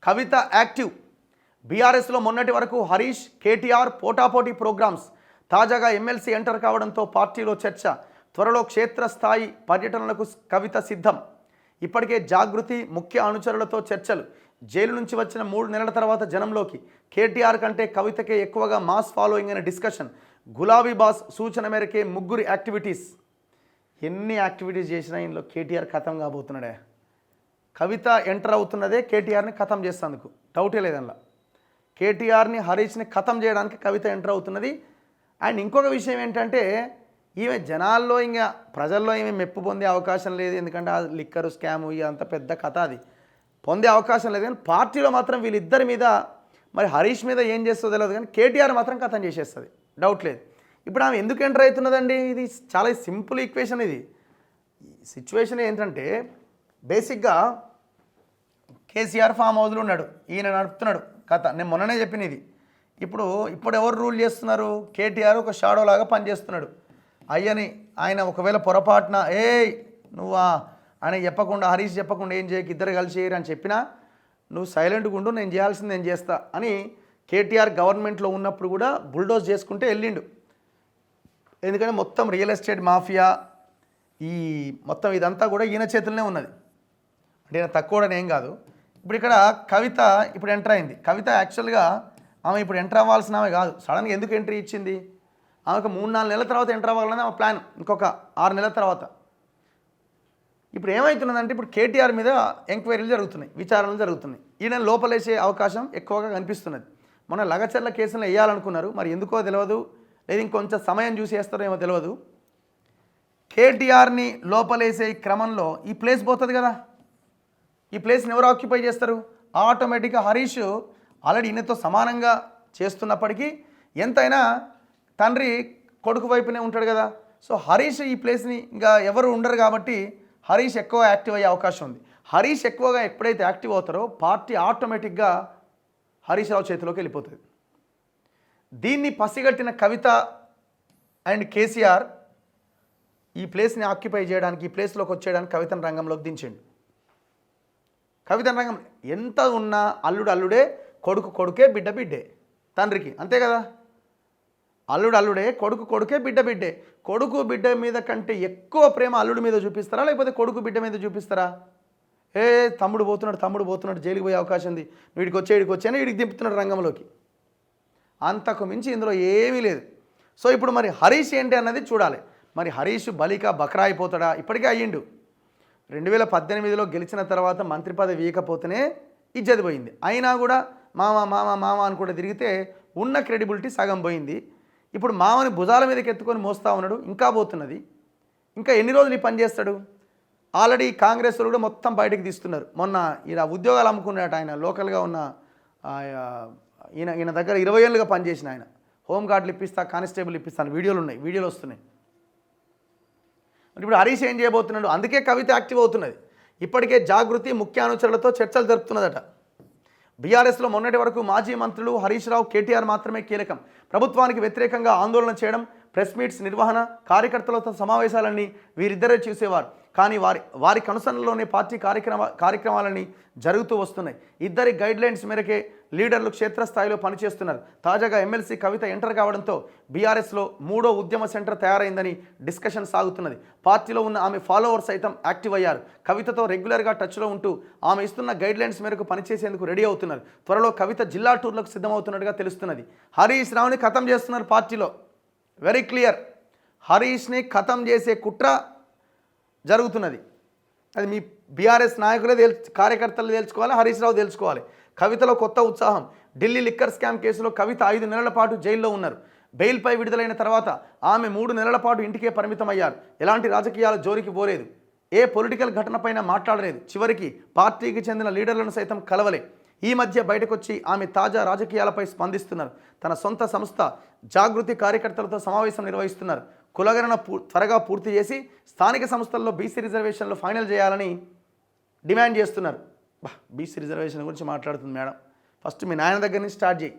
కవిత active. బీఆర్ఎస్లో మొన్నటి వరకు హరీష్, కేటీఆర్ పోటాపోటీ ప్రోగ్రామ్స్. తాజాగా ఎమ్మెల్సీ ఎంటర్ కావడంతో పార్టీలో చర్చ. త్వరలో క్షేత్రస్థాయి పర్యటనలకు కవిత సిద్ధం. ఇప్పటికే జాగృతి ముఖ్య అనుచరులతో చర్చలు. జైలు నుంచి వచ్చిన 3 నెలల తర్వాత జనంలోకి. కేటీఆర్ కంటే కవితకే ఎక్కువగా మాస్ ఫాలోయింగ్ అనే డిస్కషన్. గులాబీ బాస్ సూచన మేరకే ముగ్గురు యాక్టివిటీస్. ఎన్ని యాక్టివిటీస్ చేసినా ఇందులో కేటీఆర్ ఖతం కాబోతున్నాడే. కవిత ఎంటర్ అవుతున్నదే కేటీఆర్ని ఖతం చేసేందుకు, డౌటే లేదల్లా. కేటీఆర్ని, హరీష్ని ఖతం చేయడానికి కవిత ఎంటర్ అవుతున్నది. అండ్ ఇంకొక విషయం ఏంటంటే, ఈమె జనాల్లో ఇంకా ప్రజల్లో ఈమె మెప్పు పొందే అవకాశం లేదు. ఎందుకంటే ఆ లిక్కరు స్కాము అంత పెద్ద కథ, అది పొందే అవకాశం లేదు. కానీ పార్టీలో మాత్రం వీళ్ళిద్దరి మీద, మరి హరీష్ మీద ఏం చేస్తుందో తెలియదు, కానీ కేటీఆర్ మాత్రం ఖతం చేసేస్తుంది, డౌట్ లేదు. ఇప్పుడు ఆమె ఎందుకు ఎంటర్ అవుతున్నదండి? ఇది చాలా సింపుల్ ఈక్వేషన్. ఇది సిచ్యువేషన్ ఏంటంటే, బేసిక్గా కేసీఆర్ ఫామ్ హౌస్లో ఉన్నాడు, ఈయన నడుపుతున్నాడు కథ. నేను మొన్ననే చెప్పిన ఇది. ఇప్పుడు ఎవరు రూల్ చేస్తున్నారు? కేటీఆర్ ఒక షాడో లాగా పనిచేస్తున్నాడు. అయ్యని ఆయన ఒకవేళ పొరపాటున నువ్వా అని చెప్పకుండా, హరీష్ చెప్పకుండా ఏం చేయకు, ఇద్దరు కలిసి చేయరు అని చెప్పినా, నువ్వు సైలెంట్గా ఉండు, నేను చేయాల్సింది నేను చేస్తా అని కేటీఆర్ గవర్నమెంట్లో ఉన్నప్పుడు కూడా బుల్డోజ్ చేసుకుంటే వెళ్ళిండు. ఎందుకంటే మొత్తం రియల్ ఎస్టేట్ మాఫియా, ఈ మొత్తం ఇదంతా కూడా ఈయన చేతుల్లోనే ఉన్నది. అంటే ఈయన తక్కువ ఏం కాదు. ఇప్పుడు ఇక్కడ కవిత ఇప్పుడు ఎంటర్ అయింది. కవిత యాక్చువల్గా ఆమె ఇప్పుడు ఎంటర్ అవ్వాల్సిన ఆమె కాదు. సడన్గా ఎందుకు ఎంట్రీ ఇచ్చింది? ఆమెకు 3-4 నెలల తర్వాత ఎంటర్ అవ్వాలని ఆమె ప్లాన్, ఇంకొక 6 నెలల తర్వాత. ఇప్పుడు ఏమవుతున్నదంటే, ఇప్పుడు కేటీఆర్ మీద ఎంక్వైరీలు జరుగుతున్నాయి, విచారణలు జరుగుతున్నాయి. ఈయన లోపలేసే అవకాశం ఎక్కువగా కనిపిస్తున్నది. మన లగచర్ల కేసులను వేయాలనుకున్నారు, మరి ఎందుకో తెలియదు, లేదు ఇంకొంచెం సమయం చూసి వేస్తారో ఏమో తెలియదు. కేటీఆర్ని లోపలేసే క్రమంలో ఈ ప్లేస్ పోతుంది కదా, ఈ ప్లేస్ని ఎవరు ఆక్యుపై చేస్తారు? ఆటోమేటిక్గా హరీష్ ఆల్రెడీ ఈయనతో సమానంగా చేస్తున్నప్పటికీ ఎంతైనా తండ్రి కొడుకు వైపునే ఉంటాడు కదా. సో హరీష్ ఈ ప్లేస్ని ఇంకా ఎవరు ఉండరు కాబట్టి హరీష్ ఎక్కువ యాక్టివ్ అయ్యే అవకాశం ఉంది. హరీష్ ఎక్కువగా ఎప్పుడైతే యాక్టివ్ అవుతారో పార్టీ ఆటోమేటిక్గా హరీష్ రావు చేతిలోకి వెళ్ళిపోతుంది. దీన్ని పసిగట్టిన కవిత అండ్ కేసీఆర్ ఈ ప్లేస్ని ఆక్యుపై చేయడానికి, ఈ ప్లేస్లోకి వచ్చేయడానికి కవితను రంగంలోకి దించండి. కవితను రంగం ఎంత ఉన్నా అల్లుడు అల్లుడే, కొడుకు కొడుకే, బిడ్డ బిడ్డే తండ్రికి, అంతే కదా. అల్లుడు అల్లుడే, కొడుకు కొడుకే, బిడ్డ బిడ్డే. కొడుకు బిడ్డ మీద కంటే ఎక్కువ ప్రేమ అల్లుడి మీద చూపిస్తారా, లేకపోతే కొడుకు బిడ్డ మీద చూపిస్తారా? తమ్ముడు పోతున్నాడు జైలుకి పోయే అవకాశం ఉంది, వీడికి వచ్చాయని వీడికి దింపుతున్నాడు రంగంలోకి. అంతకు మించి ఇందులో ఏమీ లేదు. సో ఇప్పుడు మరి హరీష్ ఏంటి అన్నది చూడాలి. మరి హరీష్ బలిక బక్రా అయిపోతాడా? ఇప్పటికే అయ్యిండు. 2018లో గెలిచిన తర్వాత మంత్రి పదవి ఇవ్వకపోతేనే ఇజ్జత్ పోయింది. అయినా కూడా మామ అని కూడా తిరిగితే ఉన్న క్రెడిబిలిటీ సగం పోయింది. ఇప్పుడు మామని భుజాల మీదకి ఎత్తుకొని మోస్తూ ఉన్నాడు, ఇంకా పోతున్నది. ఇంకా ఎన్ని రోజులు ఈ పని చేస్తాడు? ఆల్రెడీ కాంగ్రెస్ కూడా మొత్తం బయటకు తీస్తున్నారు. మొన్న ఇలా ఉద్యోగాలు అమ్ముకున్నాడు ఆయన, లోకల్గా ఉన్న ఈయన దగ్గర 20 ఏళ్ళుగా పనిచేసిన ఆయన, హోంగార్డులు ఇప్పిస్తా, కానిస్టేబుల్ ఇప్పిస్తాను, వీడియోలు వస్తున్నాయి. ఇప్పుడు హరీష్ ఏం చేయబోతున్నాడు? అందుకే కవిత యాక్టివ్ అవుతున్నది. ఇప్పటికే జాగృతి ముఖ్య అనుచరులతో చర్చలు జరుపుతున్నదట. బీఆర్ఎస్లో మొన్నటి వరకు మాజీ మంత్రులు హరీష్ రావు, కేటీఆర్ మాత్రమే కీలకం. ప్రభుత్వానికి వ్యతిరేకంగా ఆందోళన చేయడం, ప్రెస్ మీట్స్ నిర్వహణ, కార్యకర్తలతో సమావేశాలన్నీ వీరిద్దరే చూసేవారు. కానీ వారి కనుసనలోనే పార్టీ కార్యక్రమాలన్నీ జరుగుతూ వస్తున్నాయి. ఇద్దరి గైడ్లైన్స్ మేరకే లీడర్లు క్షేత్రస్థాయిలో పనిచేస్తున్నారు. తాజాగా ఎమ్మెల్సీ కవిత ఎంటర్ కావడంతో బీఆర్ఎస్లో 3వ ఉద్యమ సెంటర్ తయారైందని డిస్కషన్ సాగుతున్నది. పార్టీలో ఉన్న ఆమె ఫాలోవర్స్ సైతం యాక్టివ్ అయ్యారు. కవితతో రెగ్యులర్గా టచ్లో ఉంటూ ఆమె ఇస్తున్న గైడ్లైన్స్ మేరకు పనిచేసేందుకు రెడీ అవుతున్నారు. త్వరలో కవిత జిల్లా టూర్లకు సిద్ధమవుతున్నట్టుగా తెలుస్తున్నది. హరీష్ రావుని ఖతం చేస్తున్నారు పార్టీలో, వెరీ క్లియర్. హరీష్ని ఖతం చేసే కుట్ర జరుగుతున్నది. అది మీ బీఆర్ఎస్ నాయకులే కార్యకర్తలు తెలుసుకోవాలి, హరీష్ రావు తెలుసుకోవాలి. కవితలో కొత్త ఉత్సాహం. ఢిల్లీ లిక్కర్ స్కామ్ కేసులో కవిత 5 నెలల పాటు జైల్లో ఉన్నారు. బెయిల్పై విడుదలైన తర్వాత ఆమె 3 నెలల పాటు ఇంటికే పరిమితమయ్యారు. ఎలాంటి రాజకీయాల జోలికి పోలేదు, ఏ పొలిటికల్ ఘటనపైన మాట్లాడలేదు. చివరికి పార్టీకి చెందిన లీడర్లను సైతం కలవలే. ఈ మధ్య బయటకొచ్చి ఆమె తాజా రాజకీయాలపై స్పందిస్తున్నారు. తన సొంత సంస్థ జాగృతి కార్యకర్తలతో సమావేశం నిర్వహిస్తున్నారు. కులగణన త్వరగా పూర్తి చేసి స్థానిక సంస్థల్లో బీసీ రిజర్వేషన్లు ఫైనల్ చేయాలని డిమాండ్ చేస్తున్నారు. బీసీ రిజర్వేషన్ గురించి మాట్లాడుతుంది మేడం, ఫస్ట్ మీ నాయన దగ్గర నుంచి స్టార్ట్ చేయి.